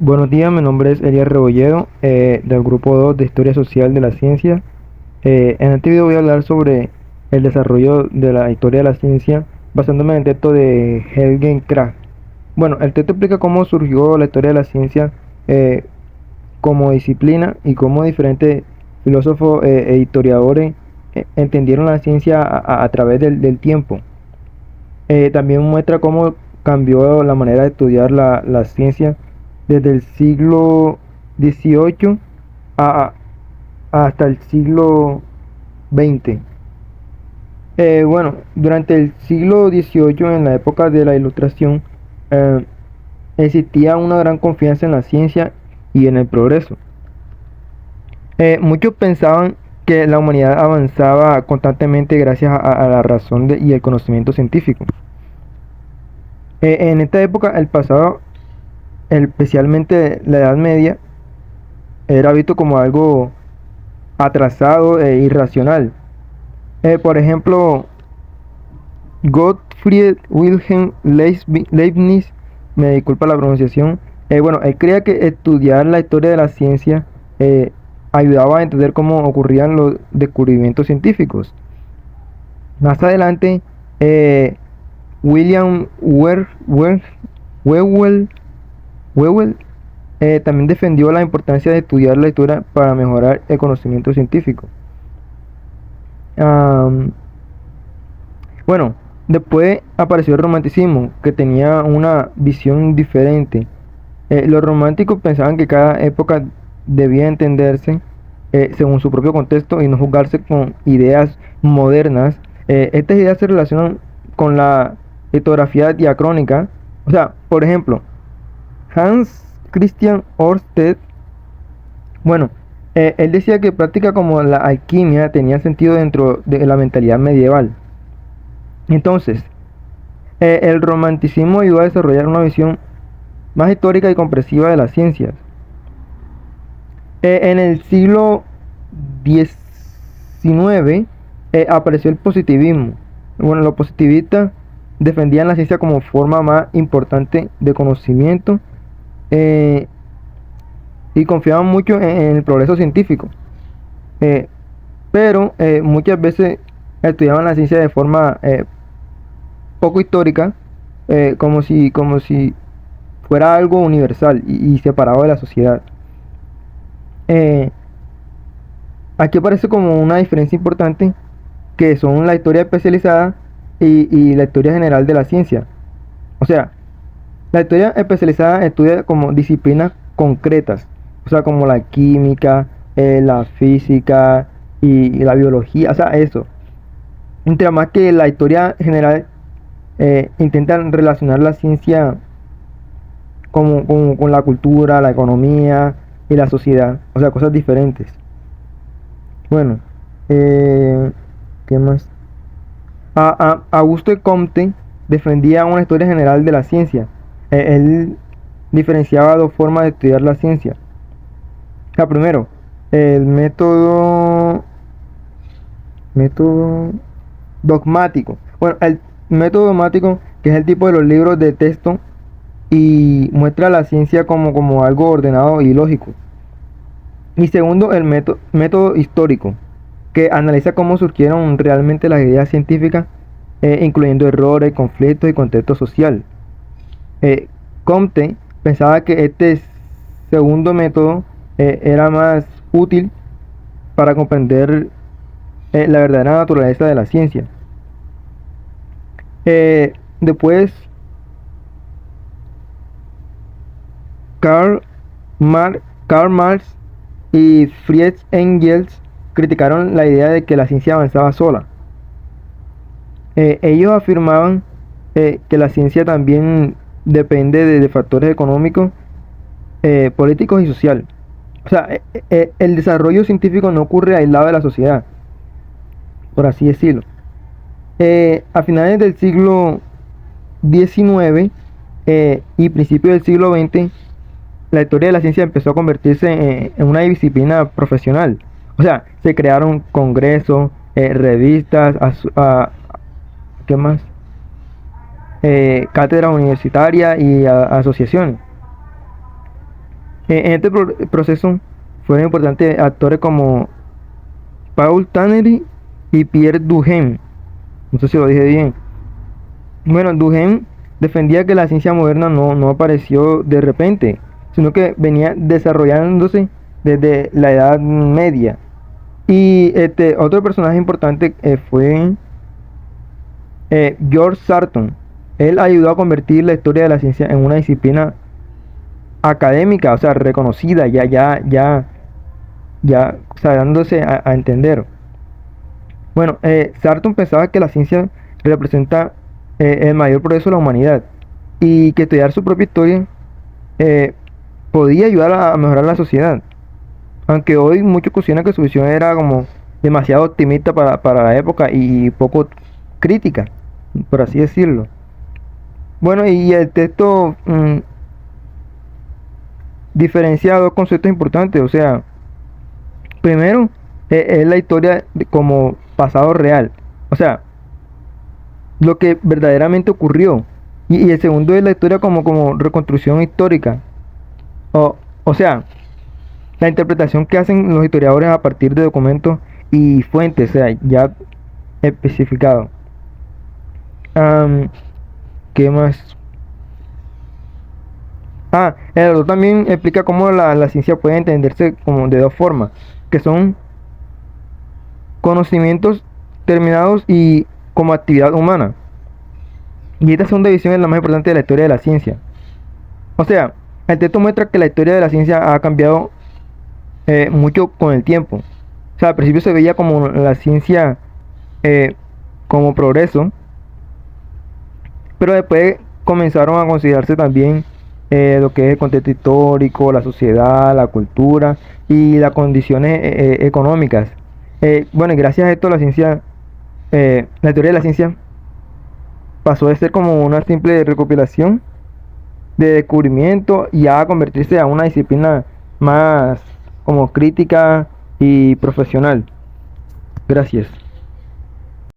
Buenos días, mi nombre es Elías Rebolledo, del grupo 2 de Historia Social de la Ciencia. En este video voy a hablar sobre el desarrollo de la historia de la ciencia basándome en el texto de Helgen Krag. Bueno, el texto explica cómo surgió la historia de la ciencia como disciplina y cómo diferentes filósofos e historiadores entendieron la ciencia a través del tiempo. También muestra cómo cambió la manera de estudiar la ciencia desde el siglo XVIII a- hasta el siglo XX. Bueno, durante el siglo XVIII, en la época de la Ilustración, eh, existía una gran confianza en la ciencia y en el progreso. Muchos pensaban que la humanidad avanzaba constantemente gracias a la razón y el conocimiento científico. En esta época, el pasado, especialmente la Edad Media, era visto como algo atrasado e irracional. Por ejemplo, Gottfried Wilhelm Leibniz, me disculpa la pronunciación, bueno, él creía que estudiar la historia de la ciencia ayudaba a entender cómo ocurrían los descubrimientos científicos. Más adelante, William Whewell también defendió la importancia de estudiar la historia para mejorar el conocimiento científico. Am, bueno, después apareció el romanticismo, que tenía una visión diferente. Los románticos pensaban que cada época debía entenderse según su propio contexto y no juzgarse con ideas modernas. Estas ideas se relacionan con la litografía diacrónica. O sea, por ejemplo, Hans Christian Ørsted, bueno, él decía que prácticas como la alquimia tenían sentido dentro de la mentalidad medieval. Entonces, el romanticismo ayudó a desarrollar una visión más histórica y comprensiva de las ciencias. En el siglo XIX apareció el positivismo. Bueno, los positivistas defendían la ciencia como forma más importante de conocimiento eh, y confiaban mucho en el progreso científico. Eh, pero muchas veces estudiaban la ciencia de forma poco histórica, como si fuera algo universal y separado de la sociedad. Eh, Aquí aparece como una diferencia importante que son la historia especializada y la historia general de la ciencia. O sea, la historia especializada estudia como disciplinas concretas, o sea, como la química, la física y la biología, o sea, eso. Mientras más que la historia general intenta relacionar la ciencia con la cultura, la economía y la sociedad, o sea, cosas diferentes. Bueno, ¿qué más? Auguste Comte defendía una historia general de la ciencia. Él diferenciaba dos formas de estudiar la ciencia. Primero, el método dogmático. Bueno, el método dogmático, que es el tipo de los libros de texto y muestra la ciencia como algo ordenado y lógico. Y segundo, el método histórico, que analiza cómo surgieron realmente las ideas científicas, incluyendo errores, conflictos y contexto social. Comte pensaba que este segundo método era más útil para comprender la verdadera naturaleza de la ciencia. Después, Karl Marx y Friedrich Engels criticaron la idea de que la ciencia avanzaba sola. Ellos afirmaban que la ciencia también depende de factores económicos, políticos y social. O sea, el desarrollo científico no ocurre aislado de la sociedad, por así decirlo. A finales del siglo XIX y principios del siglo XX, la historia de la ciencia empezó a convertirse en una disciplina profesional. O sea, se crearon congresos, revistas, ¿qué más? Cátedras universitarias y asociaciones. En este proceso fueron importantes actores como Paul Tannery y Pierre Duhem. No sé si lo dije bien. Bueno, Duhem defendía que la ciencia moderna no apareció de repente, sino que venía desarrollándose desde la Edad Media. Y otro personaje importante fue George Sarton. Él ayudó a convertir la historia de la ciencia en una disciplina académica, o sea, reconocida, o sea, dándose a entender. Bueno, Sarton pensaba que la ciencia representa el mayor progreso de la humanidad y que estudiar su propia historia eh, podía ayudar a mejorar la sociedad. Aunque hoy muchos consideran que su visión era como demasiado optimista para la época y poco crítica, por así decirlo. Bueno, y el texto diferencia dos conceptos importantes, o sea, primero es la historia como pasado real, o sea, lo que verdaderamente ocurrió. Y el segundo es la historia como reconstrucción histórica, o sea, la interpretación que hacen los historiadores a partir de documentos y fuentes, o sea, ya especificado. Am, ¿Qué más? El autor también explica cómo la ciencia puede entenderse como de dos formas, que son conocimientos terminados y como actividad humana. Y esta segunda visión es la más importante de la historia de la ciencia. O sea, el texto muestra que la historia de la ciencia ha cambiado mucho con el tiempo. O sea, al principio se veía como la ciencia como progreso, pero después comenzaron a considerarse también lo que es el contexto histórico, la sociedad, la cultura y las condiciones económicas. Bueno, y gracias a esto la ciencia, la teoría de la ciencia pasó de ser como una simple recopilación de descubrimiento y a convertirse a una disciplina más como crítica y profesional. Gracias.